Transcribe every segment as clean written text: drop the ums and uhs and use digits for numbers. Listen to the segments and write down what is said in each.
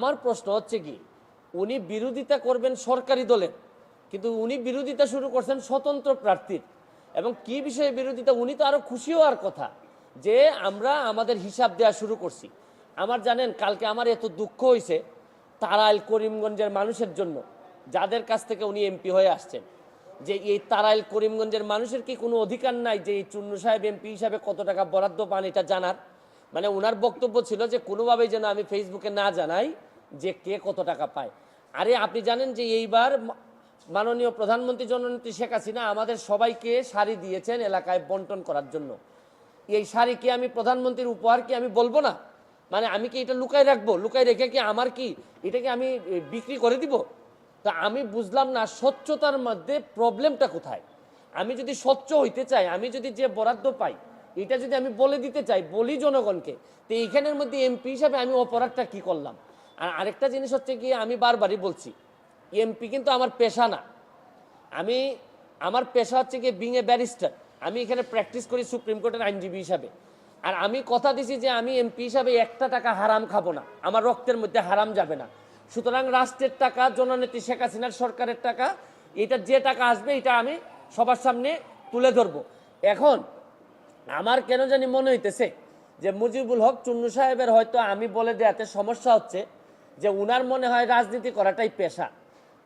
আমার প্রশ্ন হচ্ছে কি, উনি বিরোধিতা করবেন সরকারি দলের, কিন্তু উনি বিরোধিতা শুরু করছেন স্বতন্ত্র প্রার্থীর। এবং কি বিষয়ে বিরোধিতা, উনি তো আরো খুশি হওয়ার কথা যে আমরা আমাদের হিসাব দেওয়া শুরু করছি। আমার জানেন কালকে আমার এত দুঃখ হয়েছে তারাইল করিমগঞ্জের মানুষের জন্য, যাদের কাছ থেকে উনি এমপি হয়ে আসছেন, যে এই তারাইল করিমগঞ্জের মানুষের কি কোনো অধিকার নাই যে এই চুন্নু সাহেব এমপি হিসাবে কত টাকা বরাদ্দ পান এটা জানার? মানে ওনার বক্তব্য ছিল যে কোনোভাবেই যেন আমি ফেসবুকে না জানাই যে কে কত টাকা পায়। আরে আপনি জানেন যে এইবার মাননীয় প্রধানমন্ত্রী জননেত্রী শেখ হাসিনা আমাদের সবাইকে শাড়ি দিয়েছেন এলাকায় বন্টন করার জন্য। এই শাড়ি কি আমি প্রধানমন্ত্রীর উপহার কি আমি বলবো না? মানে আমি কি এটা লুকাই রাখবো? লুকাই রেখে কি আমার কি এটাকে আমি বিক্রি করে দিব? তা আমি বুঝলাম না স্বচ্ছতার মধ্যে প্রবলেমটা কোথায়। আমি যদি স্বচ্ছ হইতে চাই, আমি যদি যে বরাদ্দ পাই এটা যদি আমি বলে দিতে চাই, বলি জনগণকে, তো এইখানের মধ্যে এমপি হিসাবে আমি অপরাধটা কি করলাম? আর আরেকটা জিনিস হচ্ছে কি, আমি বারবারই বলছি এমপি কিন্তু আমার পেশা না। আমি আমার পেশা হচ্ছে কি বিং এ ব্যারিস্টার। আমি এখানে প্র্যাকটিস করি সুপ্রিম কোর্টের আইনজীবী হিসাবে। আর আমি কথা দিছি যে আমি এমপি হিসাবে একটা টাকা হারাম খাবো না, আমার রক্তের মধ্যে হারাম যাবে না। সুতরাং রাষ্ট্রের টাকা, জননেত্রী শেখ হাসিনার সরকারের টাকা, এটা যে টাকা আসবে এটা আমি সবার সামনে তুলে ধরবো। এখন আমার কেন জানি মনে হইতেছে যে মুজিবুল হক চুন্নু সাহেবের হয়তো আমি বলে দেওয়াতে সমস্যা হচ্ছে, যে উনার মনে হয় রাজনীতি করাটাই পেশা।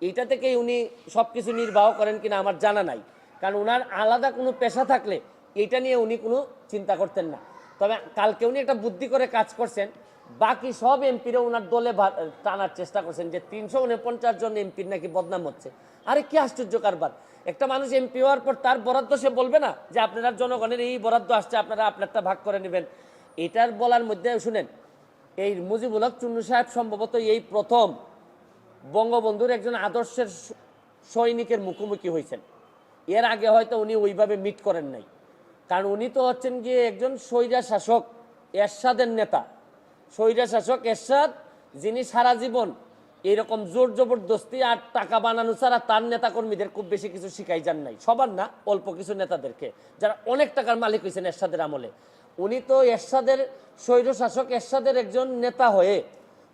এইটা থেকেই উনি সব কিছু নির্বাহ করেন কিনা আমার জানা নাই, কারণ উনার আলাদা কোনো পেশা থাকলে এইটা নিয়ে উনি কোনো চিন্তা করতেন না। তবে কালকে উনি একটা বুদ্ধি করে কাজ করছেন, বাকি সব এমপিরা ওনার দলে টানার চেষ্টা করছেন যে 349 জন এমপির নাকি বদনাম হচ্ছে। আরে কি আশ্চর্য কারবার! একটা মানুষ এমপি হওয়ার পর তার বরাদ্দ সে বলবে না যে আপনারা জনগণের এই বরাদ্দ আসছে, আপনারা আপনারটা ভাগ করে নেবেন? এটার বলার মধ্যে শুনেন, এই মুজিবুল হক চুন্নু সাহেব সম্ভবত এই প্রথম বঙ্গবন্ধুর একজন আদর্শের সৈনিকের মুখোমুখি হয়েছেন। এর আগে হয়তো উনি ওইভাবে মিট করেন নাই, কারণ উনি তো হচ্ছেন গিয়ে একজন স্বৈরা শাসক এরশাদের নেতা। স্বৈরা শাসক এরশাদ, যিনি সারা জীবন এইরকম জোর জবরদস্তি আর টাকা বানানো ছাড়া তার নেতাকর্মীদের খুব বেশি কিছু শিখাই যান নাই, সবার না, অল্প কিছু নেতাদেরকে, যারা অনেক টাকার মালিক হয়েছেন এরশাদের আমলে। উনি তো এরশাদের স্বৈর শাসক এরশাদের একজন নেতা হয়ে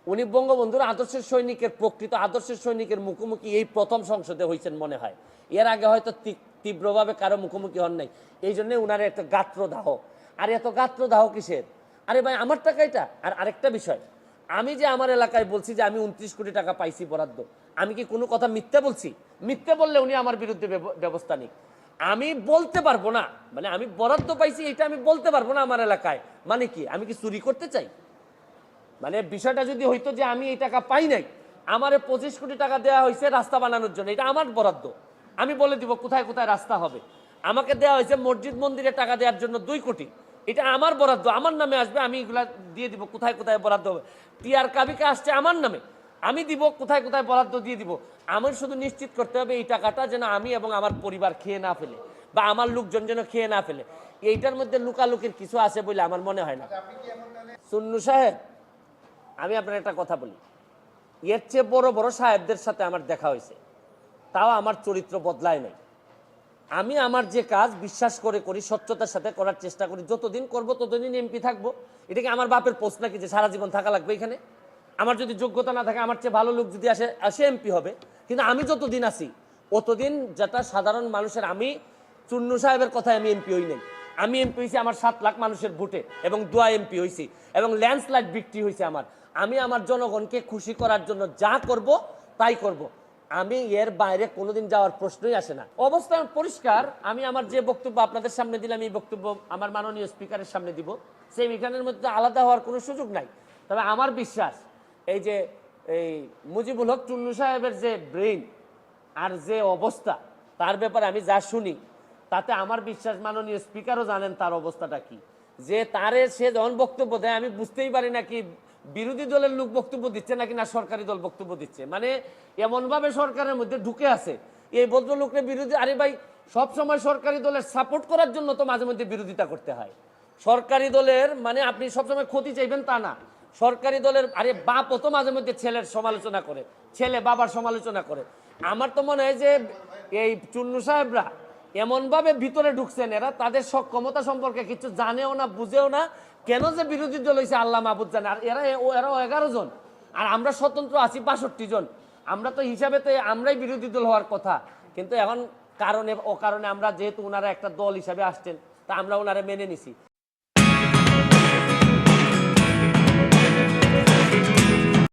উনি বঙ্গবন্ধুর আদর্শের সৈনিকের, প্রকৃত আদর্শের সৈনিকের মুখোমুখি এই প্রথম সংসদে হয়েছেন মনে হয়। এর আগে হয়তো তীব্রভাবে কারো মুখোমুখি হন নাই। এই জন্য উনার একটা গাত্রদাহ। আর এত গাত্রদাহ কিসের? আরে ভাই আমার টাকা এটা। আর আরেকটা বিষয়, আমি যে আমার এলাকায় বলছি যে আমি 29 কোটি টাকা পাইছি বরাদ্দ, আমি কি কোনো কথা মিথ্যে বলছি? মিথ্যে বললে উনি আমার বিরুদ্ধে ব্যবস্থা নিক। আমি বলতে পারবো না, মানে আমি বরাদ্দ পাইছি এটা আমি বলতে পারবো না আমার এলাকায়, মানে কি আমি কি চুরি করতে চাই? মানে বিষয়টা যদি হইতো যে আমি এই টাকা পাই নাই, আমারে 25 কোটি টাকা দেওয়া হয়েছে রাস্তা বানানোর জন্য, এটা আমার বরাদ্দ, আমি বলে দিব কোথায় কোথায় রাস্তা হবে। আমাকে দেওয়া হয়েছে মসজিদ মন্দিরে টাকা দেওয়ার জন্য 2 কোটি, এটা আমার বরাদ্দ, আমার নামে আসবে, আমি এগুলা দিয়ে দিব কোথায় কোথায় বরাদ্দ হবে। টিআর কাবিকে আসছে আমার নামে, আমি দিব কোথায় কোথায় বরাদ্দ দিয়ে দিব। আমার শুধু নিশ্চিত করতে হবে এই টাকাটা যেন আমি এবং আমার পরিবার খেয়ে না ফেলে, বা আমার লোকজন যেন খেয়ে না ফেলে। এইটার মধ্যে লুকালুকির কিছু আছে বলে আমার মনে হয় না। চুন্নু সাহেব, আমি আপনার একটা কথা বলি, এর চেয়ে বড় বড় সাহেবদের সাথে আমার দেখা হয়েছে, তাও আমার চরিত্র বদলায় নাই। আমি আমার যে কাজ বিশ্বাস করে করি, স্বচ্ছতার সাথে করার চেষ্টা করি, যতদিন করব ততদিন এমপি থাকবো। এটা কি আমার বাপের পোস্ট নাকি যে সারা জীবন থাকা লাগবে এখানে? আমার যদি যোগ্যতা না থাকে, আমার চেয়ে ভালো লোক যদি আসে এমপি হবে। কিন্তু আমি যতদিন আছি অতদিন যেটা সাধারণ মানুষের, আমি চুন্নু সাহেবের কথায় আমি এমপি হই নাই। আমি এমপি হয়েছি আমার 7 লাখ মানুষের ভোটে এবং দোয়া এমপি হয়েছি, এবং ল্যান্ডস্লাইড বিক্রি হয়েছে আমার। আমি আমার জনগণকে খুশি করার জন্য যা করব তাই করব, আমি এর বাইরে কোনোদিন যাওয়ার প্রশ্নই আসে না। অবস্থা পরিষ্কার। আমি আমার যে বক্তব্য আপনাদের সামনে দিলাম, এই বক্তব্য আমার মাননীয় স্পিকারের সামনে দিব, সেই এখানের মধ্যে আলাদা হওয়ার কোনো সুযোগ নাই। তবে আমার বিশ্বাস এই যে এই মুজিবুল হক চুন্নু সাহেবের যে ব্রেইন আর যে অবস্থা, তার ব্যাপারে আমি যা শুনি তাতে আমার বিশ্বাস মাননীয় স্পিকারও জানেন তার অবস্থাটা কি। যে তারে সে যখন বক্তব্য দেয় আমি বুঝতেই পারি না কি বিরোধী দলের লোক বক্তব্য দিচ্ছে নাকি না সরকারি দল বক্তব্য দিচ্ছে। মানে এমনভাবে সরকারের মধ্যে ঢুকে আছে এই ভদ্রলোকের বিরোধী। আরে ভাই, সবসময় সরকারি দলের সাপোর্ট করার জন্য তো মাঝে মধ্যে বিরোধিতা করতে হয়। সরকারি দলের মানে আপনি সবসময় ক্ষতি চাইবেন তা না। সরকারি দলের আরে বাপও তো মাঝে মধ্যে ছেলের সমালোচনা করে, ছেলে বাবার সমালোচনা করে। আমার তো মনে হয় যে এই চুন্নু সাহেবরা এমনভাবে ভিতরে ঢুকছেন, এরা তাদের সক্ষমতা সম্পর্কে কিছু জানেও না, বুঝেও না। কেন যে বিরোধী দল হয়েছে আল্লাহ মাহবুদ জানে। আর এরাও 11 জন। আর আমরা স্বতন্ত্র আছি 62 জন। আমরা তো হিসাবে তো আমরাই বিরোধী দল হওয়ার কথা, কিন্তু এখন কারণে ও কারণে আমরা যেহেতু ওনারা একটা দল হিসাবে আসছেন তা আমরা ওনারা মেনে নিছি।